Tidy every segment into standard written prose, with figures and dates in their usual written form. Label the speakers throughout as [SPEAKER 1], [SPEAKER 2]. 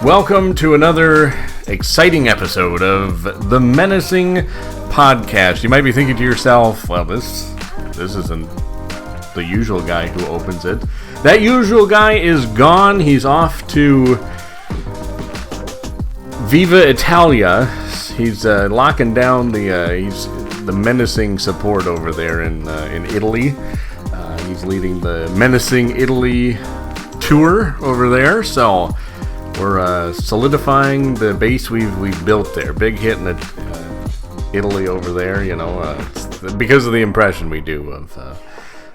[SPEAKER 1] Welcome to another exciting episode of the Menacing podcast. You might be thinking to yourself, well, this isn't the usual guy who opens it. That usual guy is gone. He's off to Viva Italia. He's locking down the menacing support over there in Italy. He's leading the Menacing Italy tour over there. So we're solidifying the base we've built there. Big hit in Italy over there. You know, it's because of the impression we do of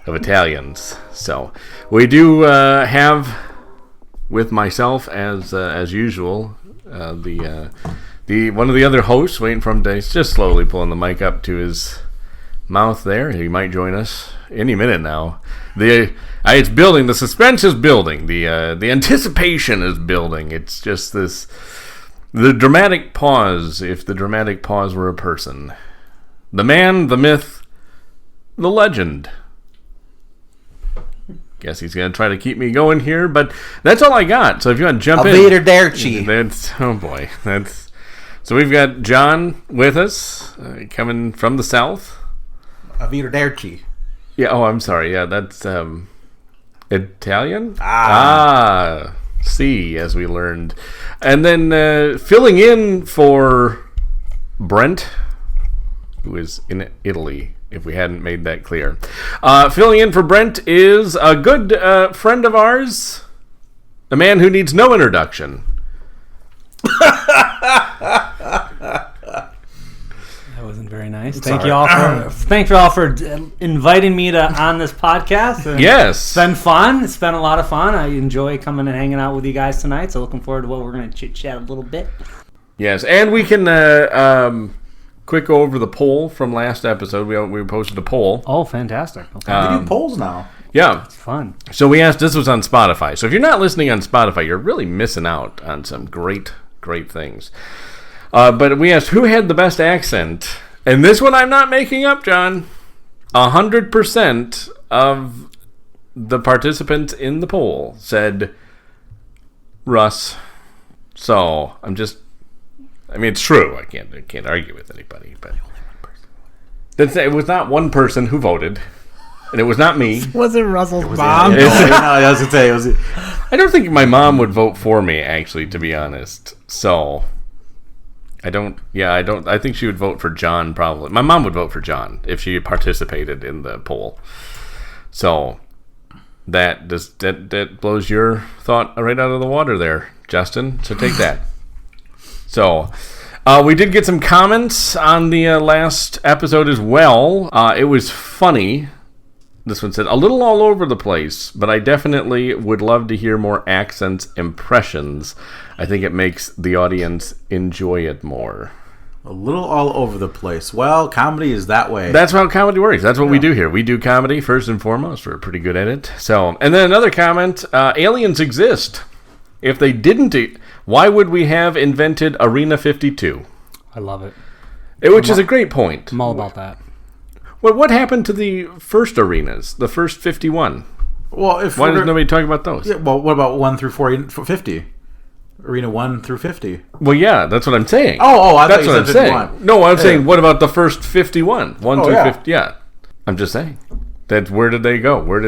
[SPEAKER 1] Italians. So we do have with myself as usual the one of the other hosts waiting for him to just slowly pulling the mic up to his mouth there. He might join us any minute now. It's building. The suspense is building. The anticipation is building. It's just the dramatic pause. If the dramatic pause were a person, the man, the myth, the legend. Guess he's gonna try to keep me going here, but that's all I got. So if you want to jump in, oh boy, so we've got John with us, coming from the south.
[SPEAKER 2] Arrivederci.
[SPEAKER 1] Yeah. Oh, I'm sorry. Yeah, that's Italian. See, as we learned, and then filling in for Brent, who is in Italy. If we hadn't made that clear, filling in for Brent is a good friend of ours, a man who needs no introduction.
[SPEAKER 3] That wasn't very nice. Thank you all for inviting me on this podcast. And
[SPEAKER 1] yes,
[SPEAKER 3] it's been fun. It's been a lot of fun. I enjoy coming and hanging out with you guys tonight. So looking forward to what we're going to chit chat a little bit.
[SPEAKER 1] Yes, and we can quick go over the poll from last episode. We posted a poll.
[SPEAKER 3] Oh, fantastic! Okay.
[SPEAKER 2] We do polls now.
[SPEAKER 1] Yeah,
[SPEAKER 3] it's fun.
[SPEAKER 1] So we asked. This was on Spotify. So if you're not listening on Spotify, you're really missing out on some great things. But we asked who had the best accent, and this one I'm not making up, John. 100% of the participants in the poll said Russ. So I mean, it's true. I can't argue with anybody, but it was not one person who voted, and it was not me.
[SPEAKER 3] Was it Russell's mom?
[SPEAKER 2] I was gonna say it was.
[SPEAKER 1] I don't think my mom would vote for me, actually, to be honest. So I don't. I think she would vote for John. Probably, my mom would vote for John if she participated in the poll. So that blows your thought right out of the water, there, Justin. So take that. So, we did get some comments on the last episode as well. It was funny. This one said, a little all over the place, but I definitely would love to hear more accents, impressions. I think it makes the audience enjoy it more.
[SPEAKER 2] A little all over the place. Well, comedy is that way.
[SPEAKER 1] That's how comedy works. That's what we do here. We do comedy first and foremost. We're pretty good at it. So, and then another comment, aliens exist. If they didn't, why would we have invented Arena 52?
[SPEAKER 3] I love it.
[SPEAKER 1] Which is a great point.
[SPEAKER 3] I'm all about that.
[SPEAKER 1] Well, what happened to the first arenas, the first 51?
[SPEAKER 2] Well,
[SPEAKER 1] why does nobody talk about those?
[SPEAKER 2] Yeah, well, what about 1 through 50? Arena 1 through 50.
[SPEAKER 1] Well, yeah, that's what I'm saying.
[SPEAKER 2] I
[SPEAKER 1] that's
[SPEAKER 2] thought
[SPEAKER 1] what I'm
[SPEAKER 2] 51.
[SPEAKER 1] saying. No, I'm saying, what about the first 51? 1 through 50? Yeah, I'm just saying. Where did they go?
[SPEAKER 2] Wait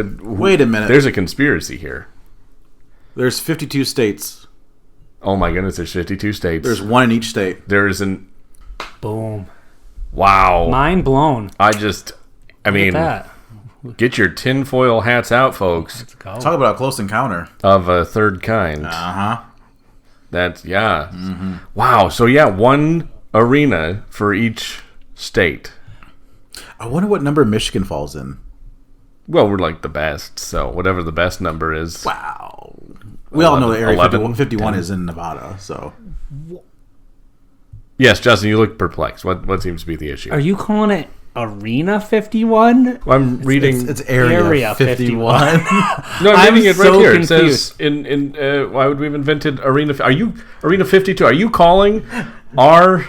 [SPEAKER 2] a minute.
[SPEAKER 1] There's a conspiracy here.
[SPEAKER 2] There's 52 states.
[SPEAKER 1] Oh my goodness, there's 52 states.
[SPEAKER 2] There's one in each state.
[SPEAKER 1] There is an...
[SPEAKER 3] Boom.
[SPEAKER 1] Wow.
[SPEAKER 3] Mind blown.
[SPEAKER 1] Get your tinfoil hats out, folks.
[SPEAKER 3] Let's go.
[SPEAKER 2] Talk about a close encounter.
[SPEAKER 1] Of a third kind.
[SPEAKER 2] Uh-huh.
[SPEAKER 1] That's, yeah. Mm-hmm. Wow, so one arena for each state.
[SPEAKER 2] I wonder what number Michigan falls in.
[SPEAKER 1] Well, we're like the best, so whatever the best number is.
[SPEAKER 2] Wow. We all know that Area 51
[SPEAKER 1] 10.
[SPEAKER 2] is in Nevada, so...
[SPEAKER 1] Yes, Justin, you look perplexed. What seems to be the issue?
[SPEAKER 3] Are you calling it Arena 51?
[SPEAKER 1] Well, I'm reading...
[SPEAKER 2] It's Area 51.
[SPEAKER 1] No, I'm reading it right here. Confused. It says, why would we have invented Arena... Are you Arena 52? Are you calling our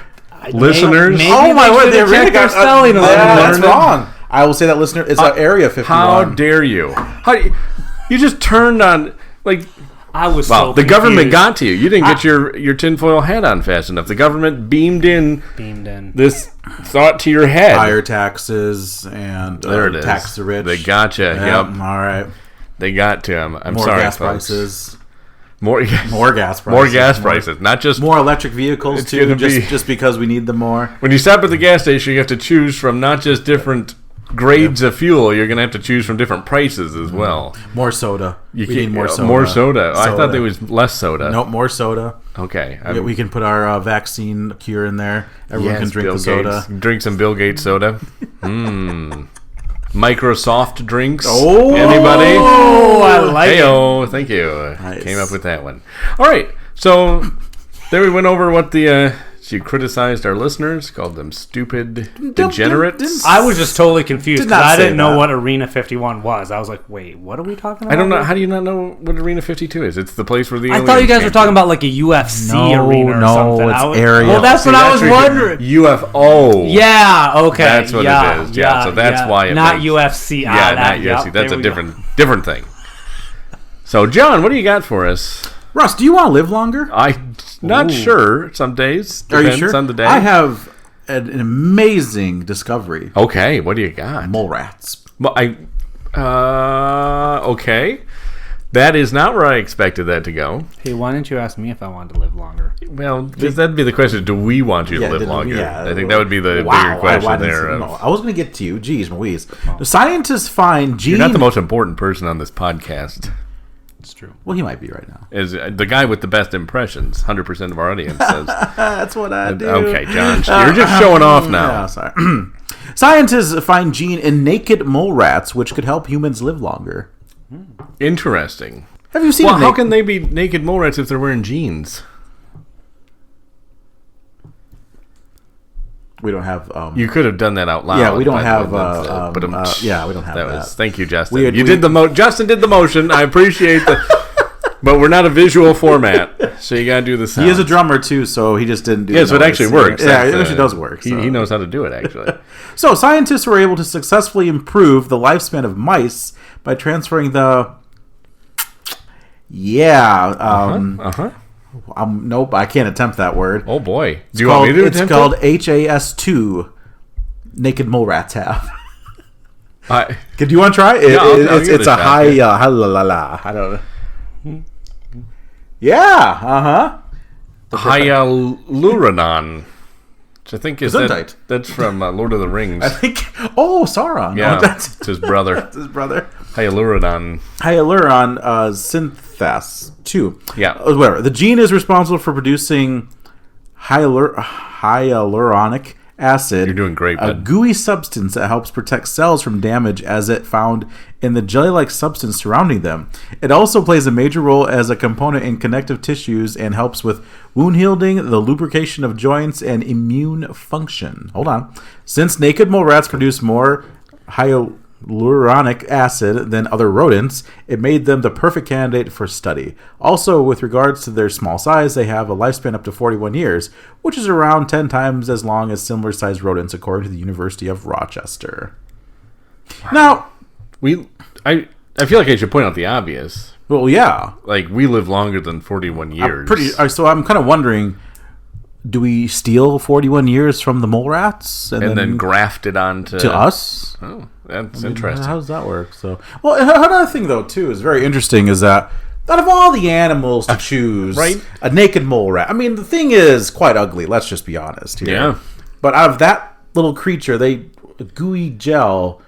[SPEAKER 1] listeners...
[SPEAKER 3] Maybe oh my word, the arena got spelling a little.
[SPEAKER 2] That's wrong. I will say that, listener. It's Area 51.
[SPEAKER 1] How dare you? You just turned on...
[SPEAKER 3] I was
[SPEAKER 1] Well,
[SPEAKER 3] so
[SPEAKER 1] the government
[SPEAKER 3] confused.
[SPEAKER 1] got to you. You didn't get your tinfoil hat on fast enough. The government beamed in this thought to your head.
[SPEAKER 2] Higher taxes and
[SPEAKER 1] There it is.
[SPEAKER 2] tax the rich.
[SPEAKER 1] They gotcha. Yep.
[SPEAKER 2] All right.
[SPEAKER 1] They got to him. I'm
[SPEAKER 2] More
[SPEAKER 1] sorry,
[SPEAKER 2] gas
[SPEAKER 1] folks.
[SPEAKER 2] prices.
[SPEAKER 1] More
[SPEAKER 2] gas prices.
[SPEAKER 1] More gas prices. Not just
[SPEAKER 2] More electric vehicles,
[SPEAKER 1] It's
[SPEAKER 2] too,
[SPEAKER 1] gonna be-
[SPEAKER 2] just because we need them more.
[SPEAKER 1] when you stop at the gas station, you have to choose from not just different grades of fuel. You're going to have to choose from different prices as well.
[SPEAKER 2] More soda.
[SPEAKER 1] We
[SPEAKER 2] need more soda.
[SPEAKER 1] More soda. I thought there was less soda.
[SPEAKER 2] Nope, more soda.
[SPEAKER 1] Okay.
[SPEAKER 2] We can put our vaccine cure in there. Everyone can drink
[SPEAKER 1] Bill
[SPEAKER 2] the soda.
[SPEAKER 1] Gates. Drink some Bill Gates soda. Microsoft drinks.
[SPEAKER 2] Oh!
[SPEAKER 1] Anybody?
[SPEAKER 3] Oh, I like it.
[SPEAKER 1] Hey-o, thank you.
[SPEAKER 2] Nice.
[SPEAKER 1] Came up with that one. All right. So there we went over what the she criticized our listeners, called them stupid degenerates.
[SPEAKER 3] I was just totally confused
[SPEAKER 2] Did
[SPEAKER 3] because
[SPEAKER 2] not
[SPEAKER 3] I
[SPEAKER 2] say
[SPEAKER 3] didn't know
[SPEAKER 2] that.
[SPEAKER 3] what Arena 51 was. I was like, wait, what are we talking about?
[SPEAKER 1] I don't know.
[SPEAKER 3] here?
[SPEAKER 1] How do you not know what Arena 52 is? It's the place where the
[SPEAKER 3] I thought you guys were talking about like a UFC arena or something.
[SPEAKER 2] it's
[SPEAKER 3] I was,
[SPEAKER 2] area.
[SPEAKER 3] Well, that's what I was wondering.
[SPEAKER 1] UFO.
[SPEAKER 3] Yeah, okay.
[SPEAKER 1] That's what it is. Yeah, so that's why it
[SPEAKER 3] not
[SPEAKER 1] makes-
[SPEAKER 3] UFC.
[SPEAKER 1] Yeah, not UFC.
[SPEAKER 3] Yep,
[SPEAKER 1] That's
[SPEAKER 3] there
[SPEAKER 1] a
[SPEAKER 3] we
[SPEAKER 1] different thing. So, John, what do you got for us?
[SPEAKER 2] Russ, do you want to live longer?
[SPEAKER 1] I'm not sure. Some days.
[SPEAKER 2] Are you
[SPEAKER 1] Depends
[SPEAKER 2] sure?
[SPEAKER 1] on the day.
[SPEAKER 2] I have an amazing discovery.
[SPEAKER 1] Okay, what do you got?
[SPEAKER 2] Mole rats.
[SPEAKER 1] Well, okay. That is not where I expected that to go.
[SPEAKER 3] Hey, why didn't you ask me if I wanted to live longer?
[SPEAKER 1] Well, that'd be the question. Do we want you to live longer? I think that would be the bigger question there.
[SPEAKER 2] I was going to get to you. Jeez Louise. The scientists find gene...
[SPEAKER 1] You're not the most important person on this podcast.
[SPEAKER 3] It's true.
[SPEAKER 2] Well, he might be right now.
[SPEAKER 1] Is the guy with the best impressions. 100% of our audience says.
[SPEAKER 2] That's what I do.
[SPEAKER 1] Okay, John. You're just showing off now.
[SPEAKER 2] Yeah, sorry. Scientists find gene in naked mole rats, which could help humans live longer.
[SPEAKER 1] Interesting.
[SPEAKER 2] Have you seen
[SPEAKER 1] Well,
[SPEAKER 2] a
[SPEAKER 1] how can they be naked mole rats if they're wearing jeans?
[SPEAKER 2] We don't have...
[SPEAKER 1] You could have done that out loud.
[SPEAKER 2] Yeah, we don't
[SPEAKER 1] but-
[SPEAKER 2] have...
[SPEAKER 1] but
[SPEAKER 2] yeah, we don't have that.
[SPEAKER 1] Thank you, Justin.
[SPEAKER 2] We
[SPEAKER 1] did Justin did the motion. I appreciate but we're not a visual format, so you gotta do the sound.
[SPEAKER 2] He is a drummer, too, so he just didn't do
[SPEAKER 1] Yeah, so it
[SPEAKER 2] noise.
[SPEAKER 1] actually works.
[SPEAKER 2] Yeah, it actually does work.
[SPEAKER 1] He knows how to do it, actually.
[SPEAKER 2] So, scientists were able to successfully improve the lifespan of mice by transferring the... nope, I can't attempt that word.
[SPEAKER 1] Oh, boy. Do you want me to
[SPEAKER 2] It's
[SPEAKER 1] attempt
[SPEAKER 2] called
[SPEAKER 1] it?
[SPEAKER 2] HAS2. Naked mole rats have.
[SPEAKER 1] I
[SPEAKER 2] Do you want to try it?
[SPEAKER 1] I'll give it
[SPEAKER 2] It's
[SPEAKER 1] a
[SPEAKER 2] a
[SPEAKER 1] shot,
[SPEAKER 2] high... I don't know. Yeah,
[SPEAKER 1] Hyaluronan. Which I think is
[SPEAKER 2] Gesundheit.
[SPEAKER 1] that's from Lord of the Rings.
[SPEAKER 2] I think... Oh, Sauron.
[SPEAKER 1] Yeah,
[SPEAKER 2] Oh, that's
[SPEAKER 1] it's his brother.
[SPEAKER 2] his brother.
[SPEAKER 1] Hyaluronan.
[SPEAKER 2] Hyaluron synthase 2.
[SPEAKER 1] Yeah.
[SPEAKER 2] Whatever. The gene is responsible for producing hyaluronic acid.
[SPEAKER 1] You're doing great,
[SPEAKER 2] a
[SPEAKER 1] bud.
[SPEAKER 2] gooey substance that helps protect cells from damage as it found in the jelly-like substance surrounding them. It also plays a major role as a component in connective tissues and helps with wound healing, the lubrication of joints, and immune function. Hold on. Since naked mole rats produce more hyaluronic acid than other rodents, it made them the perfect candidate for study. Also, with regards to their small size, they have a lifespan up to 41 years, which is around 10 times as long as similar-sized rodents, according to the University of Rochester. Now,
[SPEAKER 1] I feel like I should point out the obvious.
[SPEAKER 2] well, yeah.
[SPEAKER 1] Like, we live longer than 41 years.
[SPEAKER 2] So I'm kind of wondering, do we steal 41 years from the mole rats
[SPEAKER 1] and then graft it onto
[SPEAKER 2] to us?
[SPEAKER 1] Oh, that's interesting.
[SPEAKER 2] How does that work? So, well, another thing though too is very interesting is that out of all the animals to choose,
[SPEAKER 1] right?
[SPEAKER 2] A naked mole rat. I mean, the thing is quite ugly. Let's just be honest here.
[SPEAKER 1] Yeah.
[SPEAKER 2] But out of that little creature, a gooey gel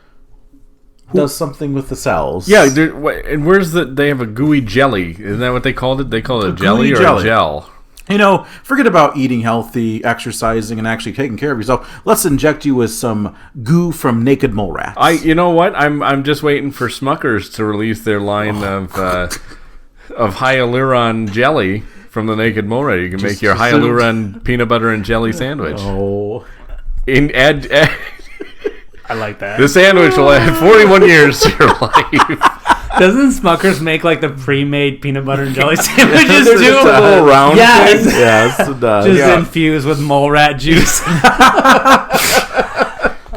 [SPEAKER 2] does something with the cells.
[SPEAKER 1] Yeah, and where's they have a gooey jelly. Isn't that what they called it? They call it a jelly
[SPEAKER 2] gooey
[SPEAKER 1] or
[SPEAKER 2] jelly.
[SPEAKER 1] a gel?
[SPEAKER 2] You know, forget about eating healthy, exercising, and actually taking care of yourself. Let's inject you with some goo from naked mole rats.
[SPEAKER 1] You know what? I'm just waiting for Smuckers to release their line of hyaluron jelly from the naked mole rat. You can make your hyaluron peanut butter and jelly sandwich.
[SPEAKER 2] Oh.
[SPEAKER 3] I like that.
[SPEAKER 1] The sandwich will add 41 years to your life.
[SPEAKER 3] Doesn't Smuckers make like the pre-made peanut butter and jelly sandwiches
[SPEAKER 1] Just
[SPEAKER 3] too?
[SPEAKER 1] a little round
[SPEAKER 3] Yes.
[SPEAKER 1] thing.
[SPEAKER 2] Yes, it does.
[SPEAKER 3] Just infused with mole rat juice.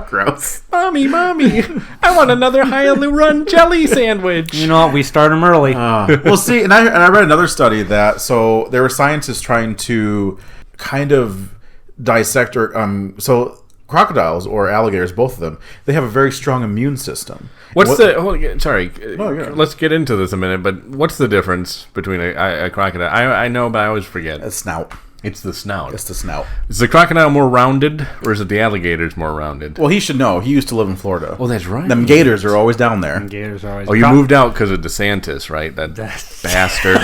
[SPEAKER 2] Gross.
[SPEAKER 1] Mommy, I want another Hyaluron jelly sandwich.
[SPEAKER 3] You know what? We start them early.
[SPEAKER 2] Well, see, and I read another study that so there were scientists trying to kind of dissect so crocodiles or alligators, both of them, they have a very strong immune system.
[SPEAKER 1] Let's get into this a minute, but what's the difference between a crocodile? I know, but I always forget.
[SPEAKER 2] A snout.
[SPEAKER 1] It's the snout.
[SPEAKER 2] It's the snout.
[SPEAKER 1] Is the crocodile more rounded, or is it the alligators more rounded?
[SPEAKER 2] Well, he should know. He used to live in Florida.
[SPEAKER 1] Oh, that's right.
[SPEAKER 2] Them gators are always down there.
[SPEAKER 3] Gators are always.
[SPEAKER 1] Oh, you moved out because of DeSantis, right? That bastard.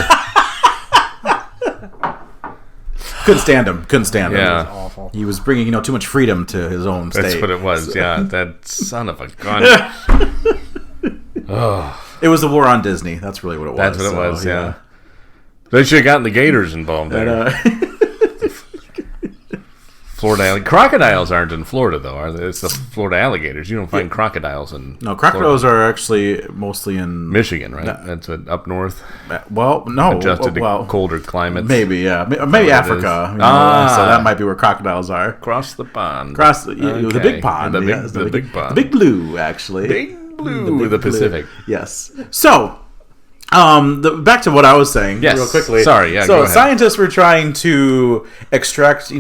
[SPEAKER 2] Couldn't stand him.
[SPEAKER 1] Yeah.
[SPEAKER 3] It was awful.
[SPEAKER 2] He was bringing, too much freedom to his own state.
[SPEAKER 1] That's what it was. Yeah, that son of a gun.
[SPEAKER 2] It was the war on Disney. That's really what it was.
[SPEAKER 1] That's what it was. Yeah. They should have gotten the gators involved there. Florida crocodiles aren't in Florida though, are they? It's the Florida alligators. You don't find crocodiles in.
[SPEAKER 2] No, crocodiles are actually mostly in
[SPEAKER 1] Michigan, right? That's up north.
[SPEAKER 2] Well, no,
[SPEAKER 1] adjusted to colder climates.
[SPEAKER 2] Maybe, yeah, maybe Africa. So that might be where crocodiles are.
[SPEAKER 1] Across the pond.
[SPEAKER 2] The big pond.
[SPEAKER 1] The big pond.
[SPEAKER 2] The big blue, actually.
[SPEAKER 1] Big blue. The Pacific.
[SPEAKER 2] Yes. So. Back to what I was saying, real quickly.
[SPEAKER 1] Sorry, yeah.
[SPEAKER 2] So scientists were trying to extract,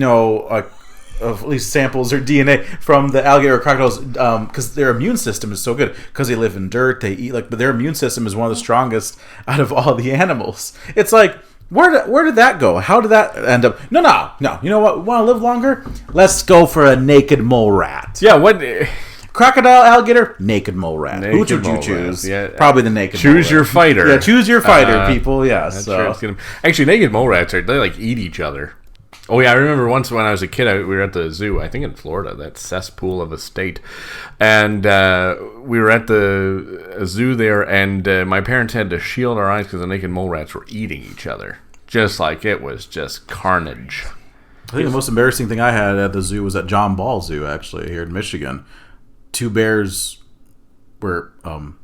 [SPEAKER 2] at least samples or DNA from the alligator or crocodiles, because their immune system is so good. Because they live in dirt, they eat but their immune system is one of the strongest out of all the animals. It's like, where did that go? How did that end up? No. You know what? Want to live longer? Let's go for a naked mole rat.
[SPEAKER 1] Yeah. What?
[SPEAKER 2] Crocodile, alligator, naked mole rat. Who would you choose?
[SPEAKER 1] Yeah.
[SPEAKER 2] Probably the naked mole rat.
[SPEAKER 1] Choose your fighter.
[SPEAKER 2] Yeah, choose your fighter, people. Yes.
[SPEAKER 1] Yeah, actually, naked mole rats they eat each other. Oh yeah, I remember once when I was a kid, we were at the zoo. I think in Florida, that cesspool of a state, and we were at the zoo there, and my parents had to shield our eyes because the naked mole rats were eating each other, just like it was just carnage.
[SPEAKER 2] I think the most embarrassing thing I had at the zoo was at John Ball Zoo, actually, here in Michigan. 2 bears were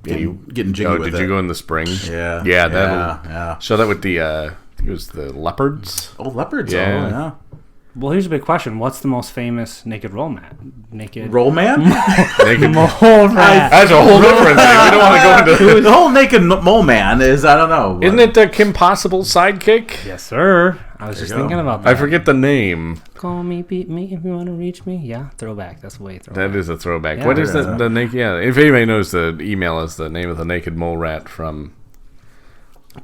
[SPEAKER 2] getting jiggy with it.
[SPEAKER 1] Did you go in the spring?
[SPEAKER 2] Yeah.
[SPEAKER 1] Yeah. Show that with it was the leopards.
[SPEAKER 2] Oh, leopards.
[SPEAKER 1] Yeah.
[SPEAKER 2] Oh, yeah.
[SPEAKER 3] Well, here's a big question. What's the most famous naked roll man? Naked
[SPEAKER 2] roll man?
[SPEAKER 1] Naked
[SPEAKER 3] mole rat.
[SPEAKER 1] That's a whole different thing. We don't want to go into
[SPEAKER 2] the whole naked mole man is, I don't know.
[SPEAKER 1] Isn't it the Kim Possible's sidekick?
[SPEAKER 3] Yes, sir. I was just thinking about that.
[SPEAKER 1] I forget the name.
[SPEAKER 3] Call me, beat me if you want to reach me. Yeah, throwback. That's the way throwback.
[SPEAKER 1] That is a throwback.
[SPEAKER 3] Yeah,
[SPEAKER 1] what is the naked? Yeah, if anybody knows, the email is the name of the naked mole rat from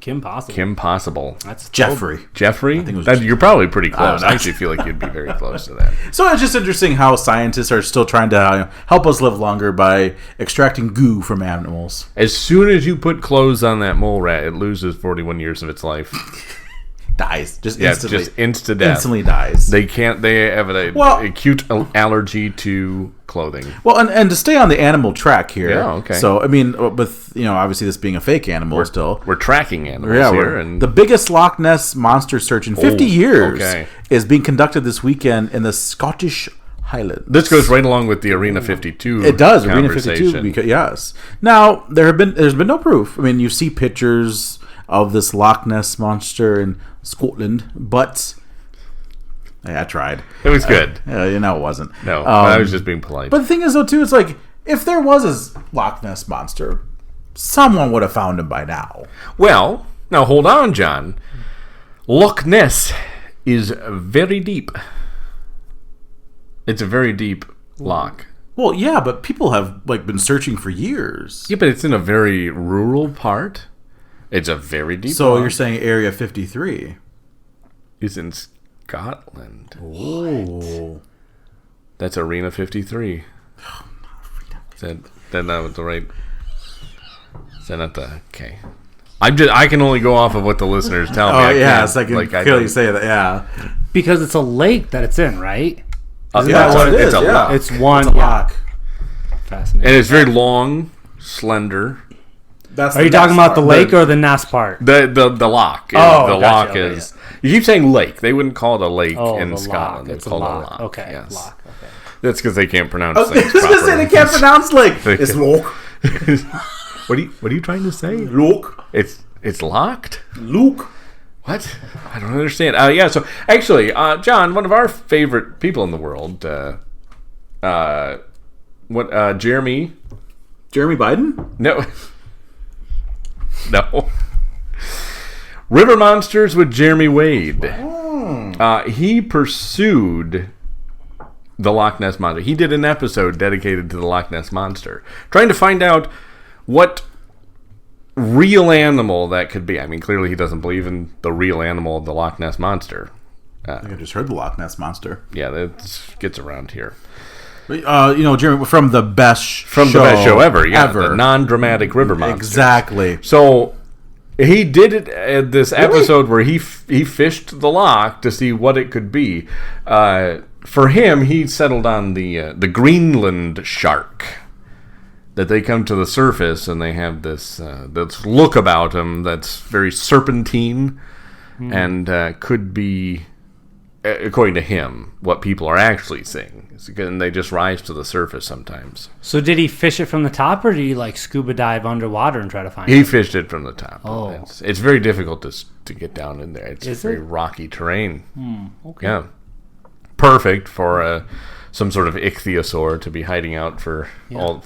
[SPEAKER 3] Kim Possible.
[SPEAKER 1] Kim Possible.
[SPEAKER 2] That's Jeffrey.
[SPEAKER 1] Jeffrey?
[SPEAKER 2] I think it was
[SPEAKER 1] you're probably pretty close. I actually feel like you'd be very close to that.
[SPEAKER 2] So it's just interesting how scientists are still trying to help us live longer by extracting goo from animals.
[SPEAKER 1] As soon as you put clothes on that mole rat, it loses 41 years of its life.
[SPEAKER 2] Dies. Instantly.
[SPEAKER 1] Just insta death.
[SPEAKER 2] Instantly dies.
[SPEAKER 1] They have an acute allergy to clothing.
[SPEAKER 2] Well, and to stay on the animal track here.
[SPEAKER 1] Yeah, okay.
[SPEAKER 2] So, I mean, with, obviously this being a fake animal
[SPEAKER 1] we're tracking animals here. And
[SPEAKER 2] the biggest Loch Ness monster search in 50 years is being conducted this weekend in the Scottish Highlands.
[SPEAKER 1] This goes right along with the Arena 52.
[SPEAKER 2] It does, Arena 52, because, yes. Now, there's been no proof. I mean, you see pictures of this Loch Ness monster in Scotland, but I tried.
[SPEAKER 1] It was good.
[SPEAKER 2] It wasn't.
[SPEAKER 1] No, I was just being polite.
[SPEAKER 2] But the thing is, though, too, it's like, if there was a Loch Ness monster, someone would have found him by now.
[SPEAKER 1] Well, now hold on, John. Loch Ness is very deep. It's a very deep loch.
[SPEAKER 2] Well, yeah, but people have been searching for years.
[SPEAKER 1] Yeah, but it's in a very rural part. It's a very deep
[SPEAKER 2] So
[SPEAKER 1] loch.
[SPEAKER 2] you're saying Area 53
[SPEAKER 1] is in Scotland.
[SPEAKER 2] Oh.
[SPEAKER 1] That's Arena 53. Is that not the right... Is that not the... Okay. I can only go off of what the listeners tell me.
[SPEAKER 2] Oh, yes, I can clearly say that, yeah.
[SPEAKER 3] Because it's a lake that it's in, right?
[SPEAKER 1] Isn't that what it is?
[SPEAKER 3] It's one
[SPEAKER 2] loch.
[SPEAKER 3] Fascinating.
[SPEAKER 1] And it's very long, slender.
[SPEAKER 3] Are you talking about the lake or the Ness part?
[SPEAKER 1] The loch.
[SPEAKER 3] Oh,
[SPEAKER 1] the
[SPEAKER 3] gotcha.
[SPEAKER 1] loch is... You keep saying lake. They wouldn't call it a lake in Scotland.
[SPEAKER 3] It's
[SPEAKER 1] called
[SPEAKER 3] a loch.
[SPEAKER 1] loch.
[SPEAKER 3] Okay,
[SPEAKER 1] yes.
[SPEAKER 3] loch. Okay.
[SPEAKER 1] That's because they can't pronounce
[SPEAKER 2] I was
[SPEAKER 1] things
[SPEAKER 2] going to say they can't pronounce lake. It's loch.
[SPEAKER 1] What are you trying to say?
[SPEAKER 2] Loch.
[SPEAKER 1] It's locked?
[SPEAKER 2] Luke.
[SPEAKER 1] What? I don't understand. So actually, John, one of our favorite people in the world, What? Jeremy
[SPEAKER 2] Biden?
[SPEAKER 1] No. No. River Monsters with Jeremy Wade. He pursued the Loch Ness Monster. He did an episode dedicated to the Loch Ness Monster, trying to find out what real animal that could be. I mean, clearly he doesn't believe in the real animal of the Loch Ness Monster.
[SPEAKER 2] I think I just heard the Loch Ness Monster.
[SPEAKER 1] Yeah, that gets around here.
[SPEAKER 2] Jeremy, from the best show
[SPEAKER 1] ever. Yeah, the non-dramatic River Monster.
[SPEAKER 2] Exactly.
[SPEAKER 1] So he did it at this episode where he fished the loch to see what it could be. For him, he settled on the Greenland shark. That they come to the surface and they have this look about them that's very serpentine and could be, according to him, what people are actually seeing. And they just rise to the surface sometimes.
[SPEAKER 3] So did he fish it from the top, or did he like scuba dive underwater and try to find it?
[SPEAKER 1] He fished it from the top.
[SPEAKER 3] Oh.
[SPEAKER 1] It's very difficult to get down in there. It's very rocky terrain.
[SPEAKER 3] Okay.
[SPEAKER 1] Yeah. Perfect for some sort of ichthyosaur to be hiding out for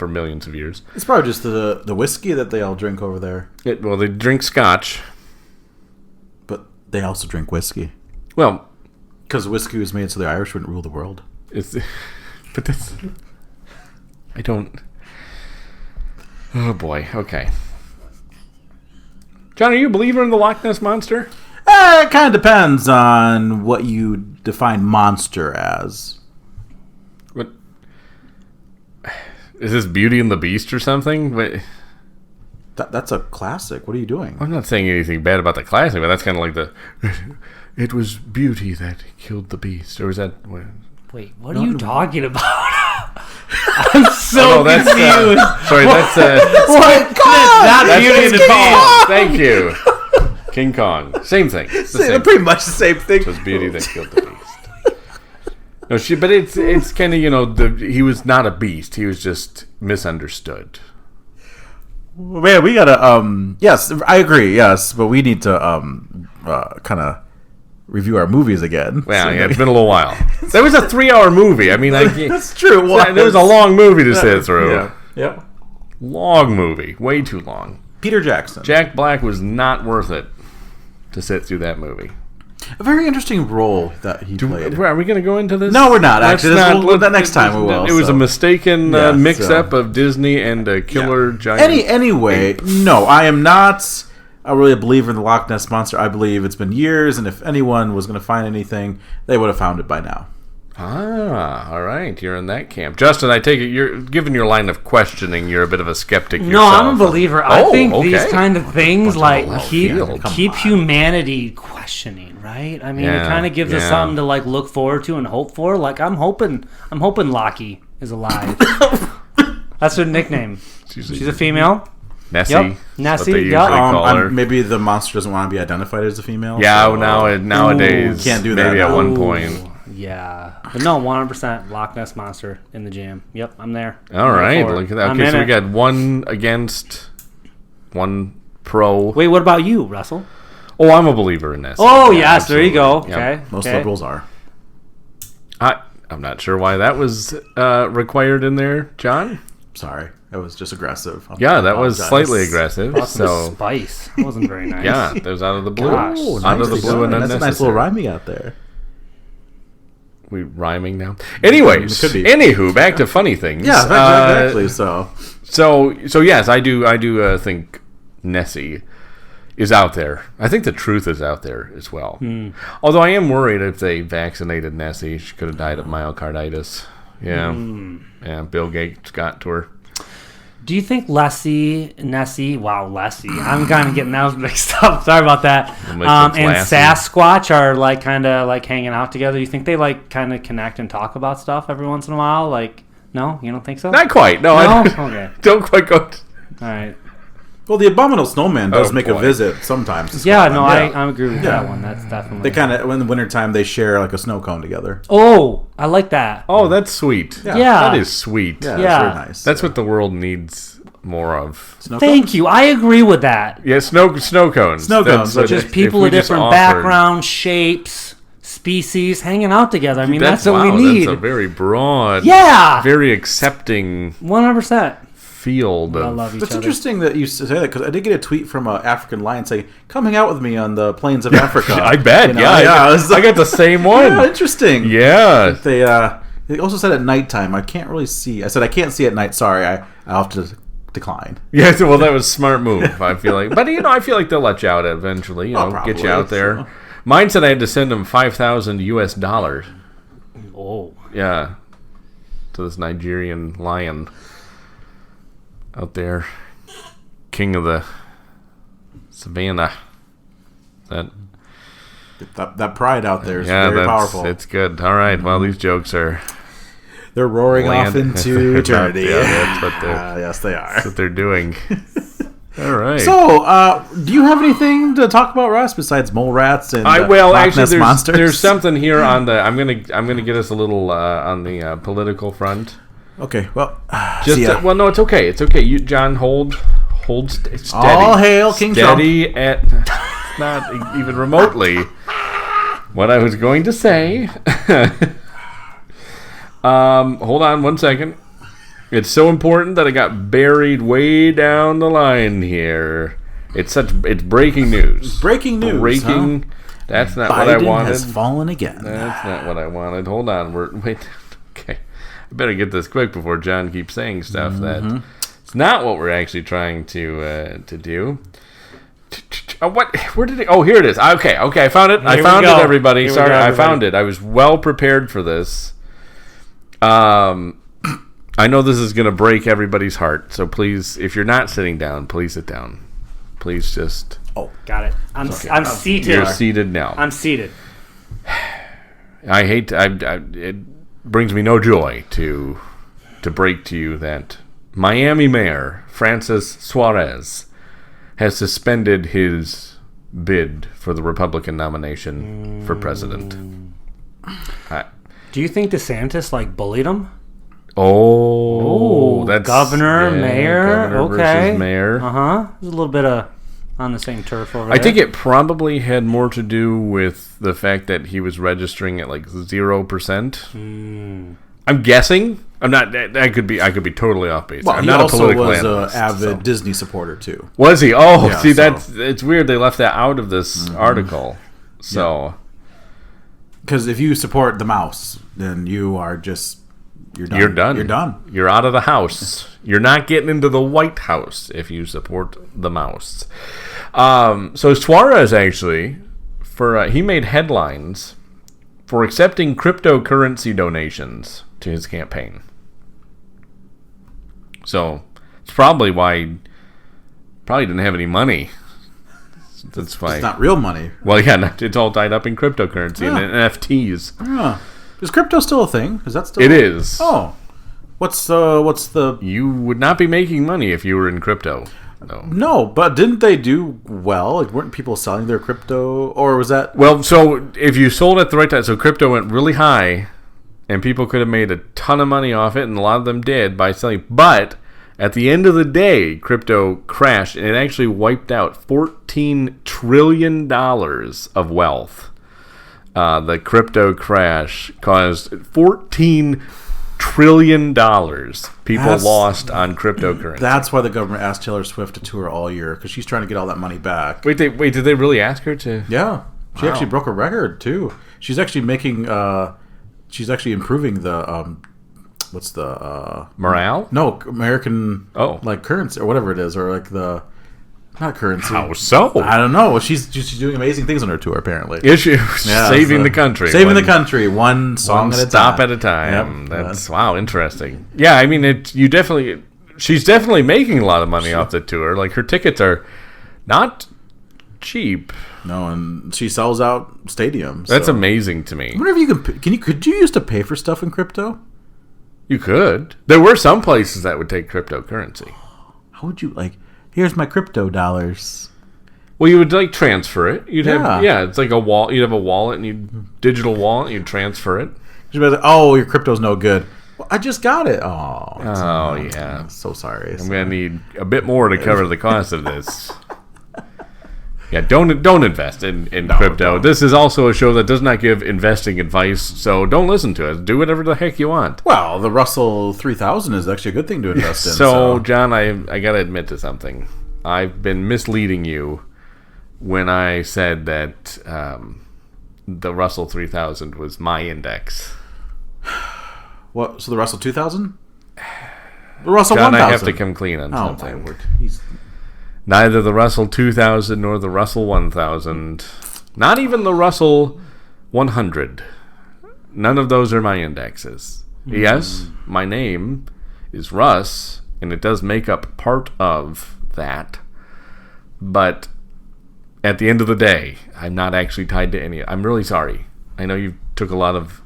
[SPEAKER 1] millions of years.
[SPEAKER 2] It's probably just the whiskey that they all drink over there.
[SPEAKER 1] Well, they drink scotch.
[SPEAKER 2] But they also drink whiskey.
[SPEAKER 1] Well,
[SPEAKER 2] because whiskey was made so the Irish wouldn't rule the world.
[SPEAKER 1] But that's... I don't... Oh, boy. Okay. John, are you a believer in the Loch Ness Monster?
[SPEAKER 2] It kind of depends on what you define monster as.
[SPEAKER 1] What? Is this Beauty and the Beast or something?
[SPEAKER 2] That's a classic. What are you doing?
[SPEAKER 1] I'm not saying anything bad about the classic, but that's kind of like the... It was Beauty that killed the Beast. Or was that...
[SPEAKER 3] Wait, what are you talking about? I'm so confused.
[SPEAKER 1] Sorry, that's...
[SPEAKER 3] What? That's Beauty and the Beast.
[SPEAKER 1] Thank you. King Kong. Same thing. It's the same
[SPEAKER 2] pretty much the same thing.
[SPEAKER 1] It was Beauty that killed the Beast. No, but it's kind of, he was not a beast. He was just misunderstood.
[SPEAKER 2] Man, we gotta, yes, I agree, yes, but we need to, kind of review our movies again.
[SPEAKER 1] Well, yeah, it's been a little while. That was a 3-hour movie. I mean,
[SPEAKER 2] that's true.
[SPEAKER 1] That was a long movie to sit through.
[SPEAKER 2] Yeah.
[SPEAKER 1] Long movie. Way too long.
[SPEAKER 2] Peter Jackson.
[SPEAKER 1] Jack Black was not worth it to sit through that movie.
[SPEAKER 2] A very interesting role that he played.
[SPEAKER 1] Are we going to go into this?
[SPEAKER 2] No, we're not. Actually, next time we will.
[SPEAKER 1] It was a mistaken mix-up of Disney and a killer giant.
[SPEAKER 2] Anyway, no, I am not really a believer in the Loch Ness Monster. I believe it's been years, and if anyone was going to find anything, they would have found it by now.
[SPEAKER 1] Ah, all right. You're in that camp. Justin, I take it you're, given your line of questioning, you're a bit of a skeptic yourself.
[SPEAKER 3] No, I'm a believer. I think these kind of things keep humanity questioning, right? I mean, it kind of gives us something to like look forward to and hope for. Like I'm hoping Lockie is alive. That's her nickname. She's a female.
[SPEAKER 1] Nessie.
[SPEAKER 3] Yep. Nessie.
[SPEAKER 1] Yep.
[SPEAKER 2] Maybe the monster doesn't want to be identified as a female.
[SPEAKER 1] Yeah, so, nowadays
[SPEAKER 2] can't do that.
[SPEAKER 1] Maybe at one point.
[SPEAKER 3] Yeah, but no, 100% Loch Ness Monster in the jam. Yep, I'm there.
[SPEAKER 1] All right, look at that. Okay, so we got 1 against, 1 pro.
[SPEAKER 3] Wait, what about you, Russell?
[SPEAKER 1] Oh, I'm a believer in this.
[SPEAKER 3] Oh, yes, absolutely. There you go. Okay,
[SPEAKER 2] most liberals are.
[SPEAKER 1] I'm not sure why that was required in there, John.
[SPEAKER 2] Sorry, it was just aggressive.
[SPEAKER 1] That was slightly aggressive.
[SPEAKER 3] So spice. It wasn't very nice.
[SPEAKER 1] Yeah, that was out of the blue.
[SPEAKER 3] Gosh,
[SPEAKER 1] out of the blue and unnecessary.
[SPEAKER 2] That's a nice little rhyming out there.
[SPEAKER 1] We rhyming now. Anyways, anywho, back to funny things.
[SPEAKER 2] Yeah, exactly.
[SPEAKER 1] So yes, I do think Nessie is out there. I think the truth is out there as well. Although I am worried if they vaccinated Nessie, she could have died of myocarditis. Yeah, yeah. Bill Gates got to her.
[SPEAKER 3] Do you think Nessie, I'm kind of getting those mixed up. Sorry about that. And Sasquatch are like kind of like hanging out together. You think they like kind of connect and talk about stuff every once in a while? Like, no, you don't think so?
[SPEAKER 1] Not quite. No?
[SPEAKER 3] Okay.
[SPEAKER 1] Don't quite go.
[SPEAKER 3] All right.
[SPEAKER 2] Well, the Abominable Snowman does make a visit sometimes.
[SPEAKER 3] I agree with that one. That's definitely.
[SPEAKER 2] They kind of, in the wintertime, they share like a snow cone together.
[SPEAKER 3] Oh, I like that.
[SPEAKER 1] Oh, that's sweet.
[SPEAKER 3] Yeah.
[SPEAKER 1] That is sweet.
[SPEAKER 2] Yeah. That's very nice.
[SPEAKER 1] That's what the world needs more of.
[SPEAKER 3] Thank you. I agree with that.
[SPEAKER 1] Yeah, snow cones.
[SPEAKER 2] Snow cones.
[SPEAKER 3] Just people of different backgrounds, shapes, species hanging out together. I mean, that's what we need.
[SPEAKER 1] That's a very broad, very accepting
[SPEAKER 3] 100%
[SPEAKER 1] field.
[SPEAKER 3] I love each other.
[SPEAKER 2] It's interesting that you say that, because I did get a tweet from an African lion saying, "Come hang out with me on the plains of Africa."
[SPEAKER 1] I bet. I got the same one.
[SPEAKER 2] Yeah, interesting.
[SPEAKER 1] Yeah.
[SPEAKER 2] They also said at nighttime. I can't really see. I said I can't see at night. Sorry, I'll have to decline.
[SPEAKER 1] Yeah, well, that was a smart move, I feel like. But, I feel like they'll let you out eventually, get you out there. So. Mine said I had to send them $5,000.
[SPEAKER 3] Oh.
[SPEAKER 1] Yeah. To this Nigerian lion out there. King of the savannah.
[SPEAKER 2] That pride out there is very powerful.
[SPEAKER 1] It's good. All right. Well, these jokes are...
[SPEAKER 2] They're roaring off into eternity.
[SPEAKER 1] Yes,
[SPEAKER 2] they are.
[SPEAKER 1] That's what they're doing. All right.
[SPEAKER 2] So, do you have anything to talk about, Russ, besides mole rats and
[SPEAKER 1] Loch Ness
[SPEAKER 2] monsters?
[SPEAKER 1] There's something here on the... I'm gonna get us a little on the political front.
[SPEAKER 2] Okay. Well,
[SPEAKER 1] no, it's okay. It's okay. You, John, hold steady.
[SPEAKER 2] All hail King Trump.
[SPEAKER 1] Steady at not even remotely what I was going to say. Hold on 1 second. It's so important that I got buried way down the line here. It's breaking news.
[SPEAKER 2] Breaking news.
[SPEAKER 1] Huh? That's not what I wanted.
[SPEAKER 2] Biden has fallen again.
[SPEAKER 1] That's not what I wanted. Hold on. Okay. I better get this quick before John keeps saying stuff that it's not what we're actually trying to do. What? Where did it? Oh, here it is. Okay. I found it. I found it, everybody. Sorry, I found it. I was well prepared for this. I know this is going to break everybody's heart, so please, if you're not sitting down, please sit down. Please just...
[SPEAKER 3] Oh, got it. I'm seated.
[SPEAKER 1] You're seated now.
[SPEAKER 3] I'm seated.
[SPEAKER 1] It brings me no joy to break to you that Miami Mayor Francis Suarez has suspended his bid for the Republican nomination for president.
[SPEAKER 3] Do you think DeSantis bullied him?
[SPEAKER 1] That's
[SPEAKER 3] governor, mayor.
[SPEAKER 1] Governor versus mayor.
[SPEAKER 3] There's a little bit of on the same turf over there.
[SPEAKER 1] I think it probably had more to do with the fact that he was registering at 0%. I'm guessing. I'm not. I could be totally off base.
[SPEAKER 2] Well,
[SPEAKER 1] I'm not a political analyst.
[SPEAKER 2] He also was an avid Disney supporter too.
[SPEAKER 1] Was he? Oh, yeah, see, it's weird they left that out of this article. So,
[SPEAKER 2] because if you support the mouse, then you are just you're done.
[SPEAKER 1] You're done. You're out of the house. You're not getting into the White House if you support the mouse. So Suarez actually, he made headlines for accepting cryptocurrency donations to his campaign. So it's probably why he didn't have any money. That's why
[SPEAKER 2] it's not real money.
[SPEAKER 1] Well, yeah, it's all tied up in cryptocurrency and NFTs.
[SPEAKER 2] Yeah. Is crypto still a thing? Is that still?
[SPEAKER 1] It is.
[SPEAKER 2] Oh, what's the?
[SPEAKER 1] You would not be making money if you were in crypto.
[SPEAKER 2] No, but didn't they do well? Weren't people selling their crypto, or was that?
[SPEAKER 1] Well, so if you sold at the right time, so crypto went really high, and people could have made a ton of money off it, and a lot of them did by selling. But at the end of the day, crypto crashed, and it actually wiped out $14 trillion of wealth. The crypto crash caused $14 trillion people lost on cryptocurrency.
[SPEAKER 2] That's why the government asked Taylor Swift to tour all year, because she's trying to get all that money back.
[SPEAKER 1] Wait, did they really ask her to?
[SPEAKER 2] Yeah, she actually broke a record too. She's actually making. She's actually improving the. What's the
[SPEAKER 1] morale?
[SPEAKER 2] No, American currency or whatever it is, or the. Not currency.
[SPEAKER 1] How so?
[SPEAKER 2] I don't know. She's doing amazing things on her tour, apparently.
[SPEAKER 1] Saving the country.
[SPEAKER 2] Saving the country. One song at a time.
[SPEAKER 1] Stop at a time. Yep. That's wow, interesting. Yeah, I mean, she's definitely making a lot of money off the tour. Her tickets are not cheap.
[SPEAKER 2] No, and she sells out stadiums.
[SPEAKER 1] That's amazing to me.
[SPEAKER 2] I wonder if could you used to pay for stuff in crypto?
[SPEAKER 1] You could. There were some places that would take cryptocurrency.
[SPEAKER 2] How would you Here's my crypto dollars.
[SPEAKER 1] Well, you would transfer it. You'd have it's like a wallet. You'd have a wallet and digital wallet. You'd transfer it.
[SPEAKER 2] You'd be like, oh, your crypto's no good. Well, I just got it. Oh,
[SPEAKER 1] yeah.
[SPEAKER 2] I'm so sorry.
[SPEAKER 1] I'm gonna need a bit more to cover the cost of this. Yeah, don't invest in crypto.
[SPEAKER 2] Don't.
[SPEAKER 1] This is also a show that does not give investing advice, so don't listen to us. Do whatever the heck you want.
[SPEAKER 2] Well, the Russell 3000 is actually a good thing to invest in.
[SPEAKER 1] So, John, I got to admit to something. I've been misleading you when I said that the Russell 3000 was my index.
[SPEAKER 2] What? So the Russell 2000? The Russell
[SPEAKER 1] John,
[SPEAKER 2] 1000?
[SPEAKER 1] I have to come clean on something.
[SPEAKER 2] Oh, my word.
[SPEAKER 1] Neither the Russell 2000 nor the Russell 1000, not even the Russell 100. None of those are my indexes. Yes, my name is Russ, and it does make up part of that. But at the end of the day, I'm not actually tied to any. I'm really sorry. I know you took a lot of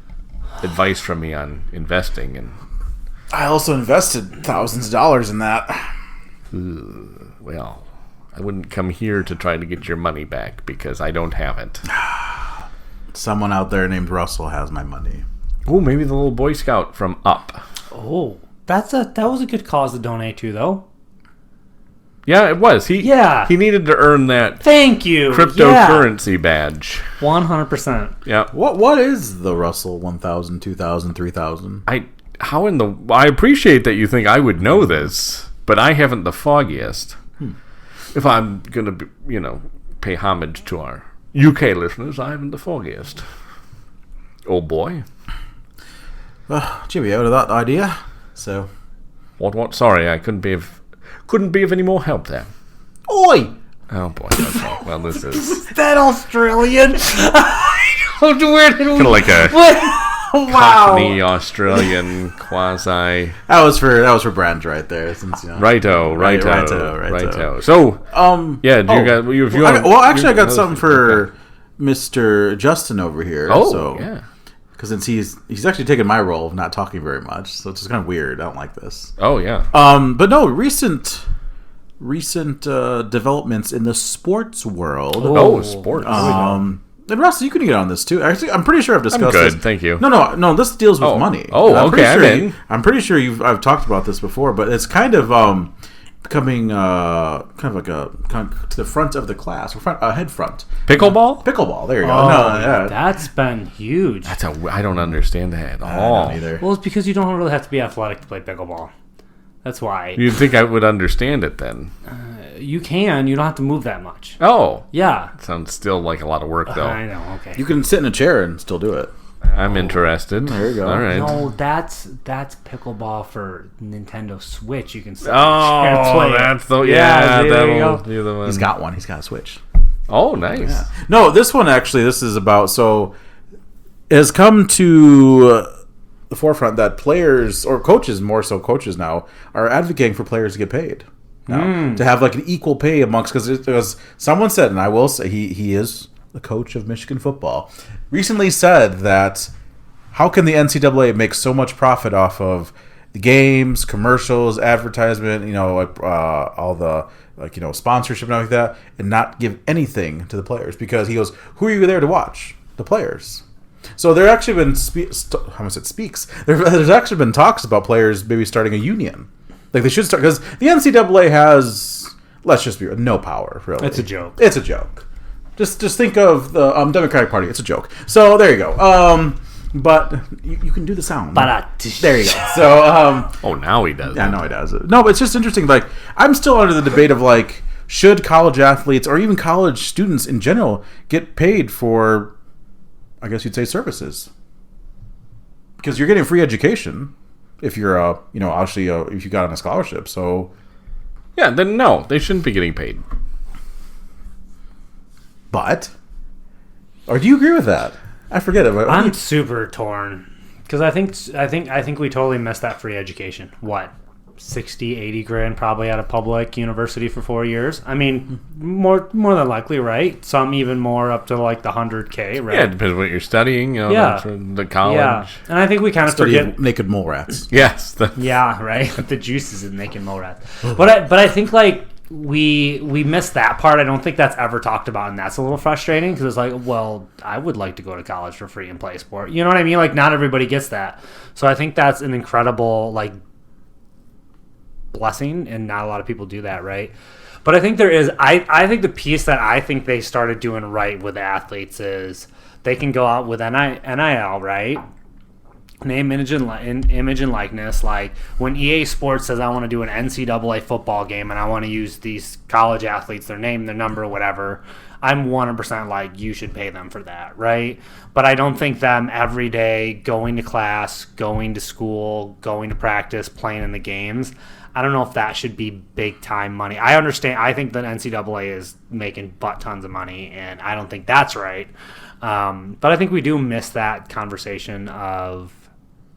[SPEAKER 1] advice from me on investing, and
[SPEAKER 2] I also invested thousands of dollars in that.
[SPEAKER 1] Well, I wouldn't come here to try to get your money back because I don't have it.
[SPEAKER 2] Someone out there named Russell has my money.
[SPEAKER 1] Oh, maybe the little Boy Scout from Up.
[SPEAKER 3] Oh, that was a good cause to donate to, though.
[SPEAKER 1] Yeah, it was. He needed to earn that.
[SPEAKER 3] Thank you.
[SPEAKER 1] Cryptocurrency badge.
[SPEAKER 3] 100%.
[SPEAKER 1] Yeah.
[SPEAKER 2] What is the Russell 1000, 2000, 3000?
[SPEAKER 1] I appreciate that you think I would know this, but I haven't the foggiest. If I'm going to, pay homage to our UK listeners, I haven't the foggiest. Oh boy.
[SPEAKER 2] Jimmy, out of that idea. So.
[SPEAKER 1] What? Sorry, I couldn't be of any more help there.
[SPEAKER 2] Oi!
[SPEAKER 1] Oh boy. Okay. Well, this is
[SPEAKER 3] Is that Australian? Where did we...
[SPEAKER 1] kind of like a
[SPEAKER 3] Wow.
[SPEAKER 1] Cockney Australian quasi.
[SPEAKER 2] That was for Brand right there, since
[SPEAKER 1] Righto. So, yeah,
[SPEAKER 2] I got something for Mr. Justin over here.
[SPEAKER 1] Oh,
[SPEAKER 2] so,
[SPEAKER 1] yeah.
[SPEAKER 2] Because since he's actually taken my role of not talking very much, so it's just kind of weird. I don't like this.
[SPEAKER 1] Oh yeah.
[SPEAKER 2] But no, recent developments in the sports world.
[SPEAKER 1] Oh, sports.
[SPEAKER 2] And Russ, you can get on this too. Actually, I'm pretty sure I've discussed this.
[SPEAKER 1] Thank you.
[SPEAKER 2] No. This deals with money.
[SPEAKER 1] Oh,
[SPEAKER 2] I'm
[SPEAKER 1] okay.
[SPEAKER 2] Pretty sure I'm pretty sure I've talked about this before, but it's kind of becoming kind of to the front of the class, head front.
[SPEAKER 1] Pickleball.
[SPEAKER 2] There you go.
[SPEAKER 3] That's been huge.
[SPEAKER 1] I don't understand that at all.
[SPEAKER 2] I don't either.
[SPEAKER 3] Well, it's because you don't really have to be athletic to play pickleball. That's why.
[SPEAKER 1] You'd think I would understand it then.
[SPEAKER 3] You can. You don't have to move that much.
[SPEAKER 1] Oh.
[SPEAKER 3] Yeah.
[SPEAKER 1] Sounds still like a lot of work, though.
[SPEAKER 3] I know. Okay.
[SPEAKER 2] You can sit in a chair and still do it.
[SPEAKER 1] I'm interested.
[SPEAKER 2] There you go.
[SPEAKER 1] All right.
[SPEAKER 3] No, that's pickleball for Nintendo Switch. You can sit
[SPEAKER 1] that's the
[SPEAKER 3] there you go.
[SPEAKER 2] He's got one. He's got a Switch.
[SPEAKER 1] Oh, nice.
[SPEAKER 2] Yeah. No, this is about, so it has come to the forefront that players, or coaches, more so coaches now, are advocating for players to get paid. Now, to have like an equal pay amongst, because someone said, and I will say, he is the coach of Michigan football, recently said that how can the NCAA make so much profit off of the games, commercials, advertisement, all the sponsorship and everything like that, and not give anything to the players? Because he goes, who are you there to watch? The players. So there actually been There's actually been talks about players maybe starting a union. Like they should start, because the NCAA has, let's just be real, no power really.
[SPEAKER 3] It's a joke.
[SPEAKER 2] It's a joke. Just think of the Democratic Party. It's a joke. So there you go. But you can do the sound. There you go. So
[SPEAKER 1] now he does.
[SPEAKER 2] Yeah, now he does it. No, but it's just interesting. Like I'm still under the debate of like, should college athletes or even college students in general get paid for, I guess you'd say, services? Because you're getting free education if you're obviously if you got on a scholarship. So
[SPEAKER 1] yeah, then no, they shouldn't be getting paid.
[SPEAKER 2] But, or do you agree with that? I forget it.
[SPEAKER 3] I'm super torn because I think we totally missed that free education. What, 60, 80 grand probably at a public university for 4 years? I mean, more than likely, right? Some even more, up to like the 100K, right?
[SPEAKER 1] Yeah, it depends what you're studying. The college.
[SPEAKER 3] Yeah, and I think we kind of forget
[SPEAKER 2] naked mole rats.
[SPEAKER 1] Yes.
[SPEAKER 3] Yeah, right. The juices in naked mole rats. But I think like we missed that part. I don't think that's ever talked about, and that's a little frustrating because it's like, well, I would like to go to college for free and play sport. You know what I mean? Like not everybody gets that. So I think that's an incredible like blessing, and not a lot of people do that, right? But I think there is. I think the piece that I think they started doing right with athletes is they can go out with NIL, right? Name, image, and likeness. Like when EA Sports says, I want to do an NCAA football game and I want to use these college athletes, their name, their number, whatever, I'm 100% like, you should pay them for that, right? But I don't think them every day going to class, going to school, going to practice, playing in the games, I don't know if that should be big time money. I understand. I think the NCAA is making butt tons of money, and I don't think that's right. But I think we do miss that conversation of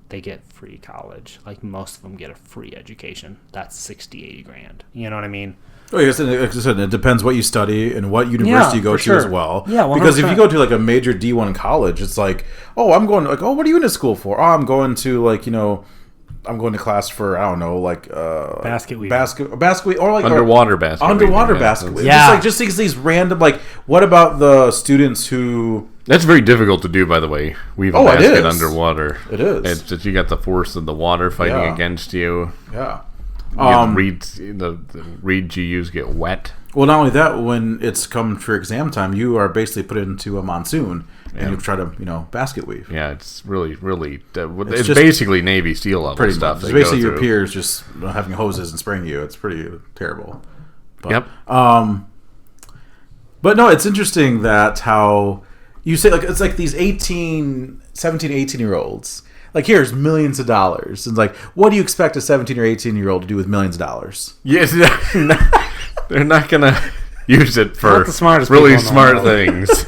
[SPEAKER 3] they get free college. Like most of them get a free education. That's 60, 80 grand. You know what I mean?
[SPEAKER 2] Oh, yes, and like I said, it depends what you study and what university you go to as well.
[SPEAKER 3] Yeah, 100%.
[SPEAKER 2] Because if you go to like a major D1 college, it's like, oh, I'm going, like, oh, what are you into school for? Oh, I'm going to like, I'm going to class for, I don't know, like
[SPEAKER 3] basket weaving,
[SPEAKER 2] or like
[SPEAKER 1] underwater basket
[SPEAKER 2] weaving. Yeah, just these random, like, what about the students who?
[SPEAKER 1] That's very difficult to do, by the way. Weave a basket underwater.
[SPEAKER 2] It is.
[SPEAKER 1] It's just you got the force of the water fighting against you.
[SPEAKER 2] Yeah.
[SPEAKER 1] The reeds you use get wet.
[SPEAKER 2] Well, not only that, when it's come for exam time, you are basically put into a monsoon and you try to, basket weave.
[SPEAKER 1] Yeah, it's really, it's basically Navy SEAL level stuff.
[SPEAKER 2] It's basically your peers just having hoses and spraying you. It's pretty terrible. But,
[SPEAKER 1] yep.
[SPEAKER 2] But no, it's interesting that how you say, like, it's like these 17, 18-year-olds. Like, here's millions of dollars. And it's like, what do you expect a 17 or 18-year-old to do with millions of dollars?
[SPEAKER 1] Yes, they're not going to use it for
[SPEAKER 3] the
[SPEAKER 1] really smart things.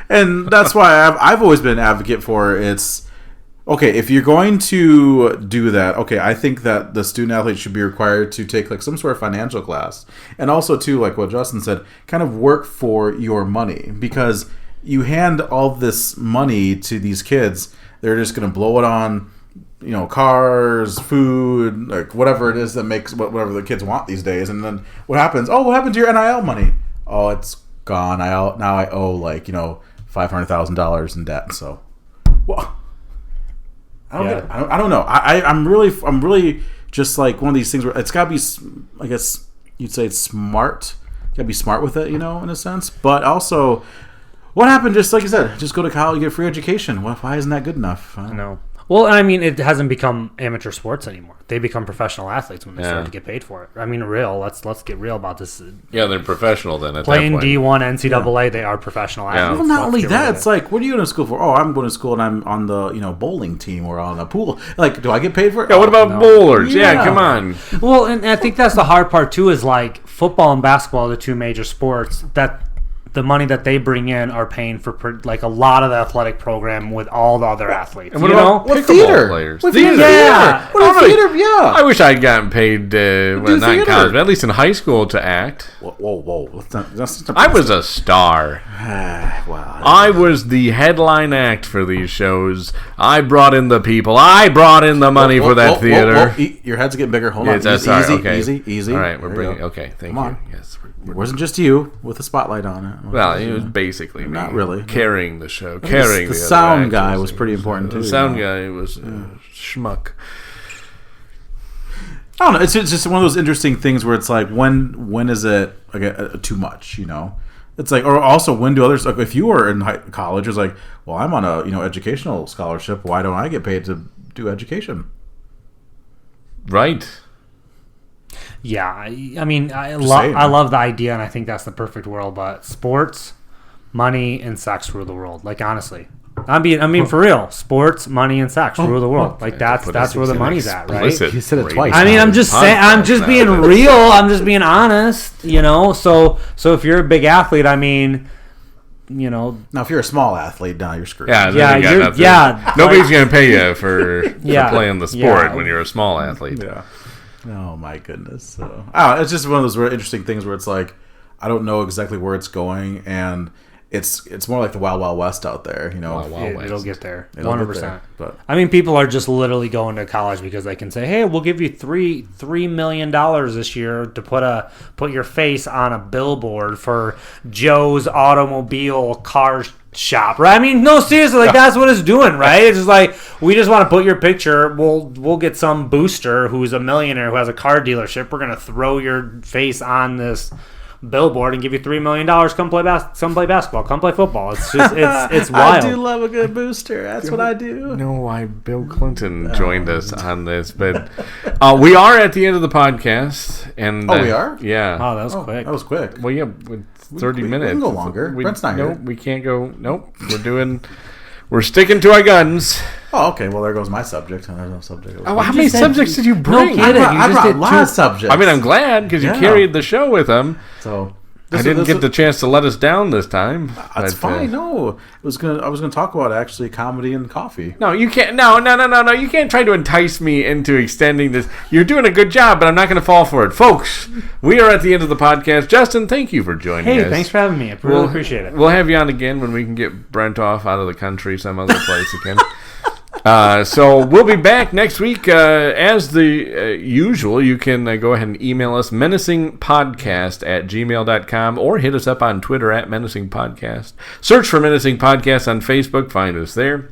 [SPEAKER 2] And that's why I've always been an advocate for it's, okay, if you're going to do that, okay, I think that the student athlete should be required to take like some sort of financial class. And also, too, like what Justin said, kind of work for your money. Because you hand all this money to these kids, they're just going to blow it on, cars, food, like whatever it is that makes whatever the kids want these days. And then what happens? Oh, what happened to your NIL money? Oh, it's gone. Now I owe like, $500,000 in debt. So, well, I don't get it. I don't know. I'm really just like one of these things where it's got to be, I guess you'd say it's smart. You got to be smart with it, in a sense. But also, what happened? Just like you said, just go to college, get free education. Why isn't that good enough?
[SPEAKER 3] I know. Well, I mean, it hasn't become amateur sports anymore. They become professional athletes when they start to get paid for it. I mean, let's get real about this.
[SPEAKER 1] Yeah, they're professional then.
[SPEAKER 3] Playing D1 NCAA, they are professional athletes.
[SPEAKER 2] Well, not only that, it's like, what are you going to school for? Oh, I'm going to school and I'm on the bowling team or on a pool. Like, do I get paid for it?
[SPEAKER 1] Yeah, what about bowlers? Yeah, come on.
[SPEAKER 3] Well, and I think that's the hard part too. Is like football and basketball are the two major sports that the money that they bring in are paying for like a lot of the athletic program with all the other athletes.
[SPEAKER 1] And what about
[SPEAKER 2] theater
[SPEAKER 1] players?
[SPEAKER 2] Theater.
[SPEAKER 3] Yeah.
[SPEAKER 2] Yeah.
[SPEAKER 1] I wish I'd gotten paid, not in college, but at least in high school to act.
[SPEAKER 2] Whoa.
[SPEAKER 1] I was a star.
[SPEAKER 2] Wow.
[SPEAKER 1] I was the headline act for these shows. I brought in the people. I brought in the money for that theater.
[SPEAKER 2] Your head's getting bigger. Hold on. Easy.
[SPEAKER 1] All right, we're bringing. Okay, thank you. Yes.
[SPEAKER 2] It wasn't just you with a spotlight on it.
[SPEAKER 1] Well, it was basically me.
[SPEAKER 2] Not really.
[SPEAKER 1] Carrying the show. Carrying
[SPEAKER 2] the sound guy was pretty important too.
[SPEAKER 1] The sound guy was schmuck.
[SPEAKER 2] I don't know. It's just one of those interesting things where it's like, when is it like too much? It's like, or also when do others, like if you were in college, it's like, well, I'm on a educational scholarship. Why don't I get paid to do education?
[SPEAKER 1] Right.
[SPEAKER 3] Yeah, I mean, I love the idea, and I think that's the perfect world. But sports, money, and sex rule the world. Like honestly, I mean for real, sports, money, and sex rule the world. Like that's where the money's at, right?
[SPEAKER 2] You said it twice.
[SPEAKER 3] I mean, I'm just saying, I'm just being real. I'm just being honest. So if you're a big athlete, I mean. Now
[SPEAKER 2] if you're a small athlete, now you're screwed.
[SPEAKER 1] Nobody's going to pay you for playing the sport when you're a small athlete.
[SPEAKER 2] Yeah. Oh my goodness. So it's just one of those really interesting things where it's like, I don't know exactly where it's going, and it's more like the Wild Wild West out there.
[SPEAKER 3] It'll get there. 100%.
[SPEAKER 2] But
[SPEAKER 3] I mean, people are just literally going to college because they can say, "Hey, we'll give you $3 million this year to put your face on a billboard for Joe's Automobile Car shop, right? I mean, no, seriously, like that's what it's doing, right? It's just like we just want to put your picture. We'll get some booster who's a millionaire who has a car dealership. We're gonna throw your face on this billboard and give you $3 million. Come play basketball. Come play football. It's just it's wild.
[SPEAKER 2] I do love a good booster. That's what I do.
[SPEAKER 1] Know why Bill Clinton joined us on this, but we are at the end of the podcast, and
[SPEAKER 2] we are.
[SPEAKER 1] Yeah.
[SPEAKER 3] Oh, that was quick.
[SPEAKER 2] That was quick.
[SPEAKER 1] Well, yeah, 30 minutes.
[SPEAKER 2] We can go longer. Brent's not here.
[SPEAKER 1] Nope, we can't go. Nope, we're sticking to our guns.
[SPEAKER 2] Oh, okay. Well, there goes my subject. There's no subject.
[SPEAKER 1] Oh, how many subjects did you bring?
[SPEAKER 2] I brought a lot of subjects.
[SPEAKER 1] I mean, I'm glad because you carried the show with them.
[SPEAKER 2] So
[SPEAKER 1] I didn't get the chance to let us down this time.
[SPEAKER 2] That's fine. No, I was gonna talk about actually comedy and coffee.
[SPEAKER 1] No, you can't. No. You can't try to entice me into extending this. You're doing a good job, but I'm not going to fall for it, folks. We are at the end of the podcast. Justin, thank you for joining us.
[SPEAKER 3] Hey, thanks for having me. I really appreciate it.
[SPEAKER 1] We'll have you on again when we can get Brent off out of the country, some other place again. So we'll be back next week. As the usual, you can go ahead and email us, menacingpodcast@gmail.com, or hit us up on Twitter @menacingpodcast. Search for Menacing Podcast on Facebook. Find us there.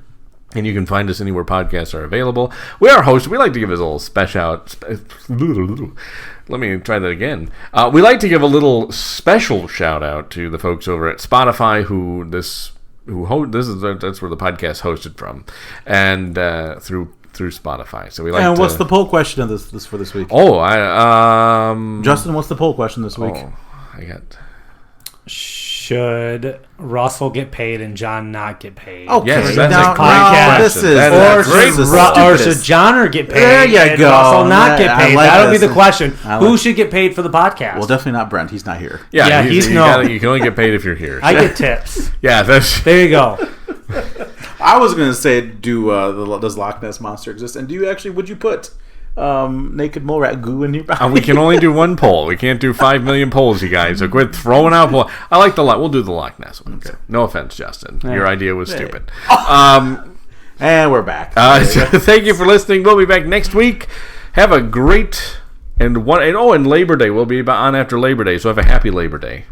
[SPEAKER 1] And you can find us anywhere podcasts are available. We are hosts. We like to give us a little special... Let me try that again. We like to give a little special shout-out to the folks over at Spotify that's where the podcast hosted from, and through Spotify. So we like.
[SPEAKER 2] And what's the poll question of this for this week?
[SPEAKER 1] Oh,
[SPEAKER 2] Justin, what's the poll question this week?
[SPEAKER 1] I got.
[SPEAKER 3] Should Russell get paid and John not get paid?
[SPEAKER 2] Okay,
[SPEAKER 1] yes, that's
[SPEAKER 3] a great question. Or should John get paid
[SPEAKER 2] there you
[SPEAKER 3] and
[SPEAKER 2] go.
[SPEAKER 3] Russell not get paid? That'll be the question. Who should get paid for the podcast?
[SPEAKER 2] Well, definitely not Brent. He's not here.
[SPEAKER 1] Yeah, you can only get paid if you're here. So.
[SPEAKER 3] I get tips.
[SPEAKER 1] Yeah,
[SPEAKER 3] there you go.
[SPEAKER 2] I was going to say, does Loch Ness Monster exist? And would you put naked mole rat goo in your body?
[SPEAKER 1] We can only do one poll. We can't do 5 million polls, you guys. So quit throwing out polls. I like we'll do the Loch Ness one. Okay. No offense, Justin. Yeah. Your idea was stupid.
[SPEAKER 2] And we're back.
[SPEAKER 1] So thank you for listening. We'll be back next week. Have a great and Labor Day. We'll be on after Labor Day. So have a happy Labor Day.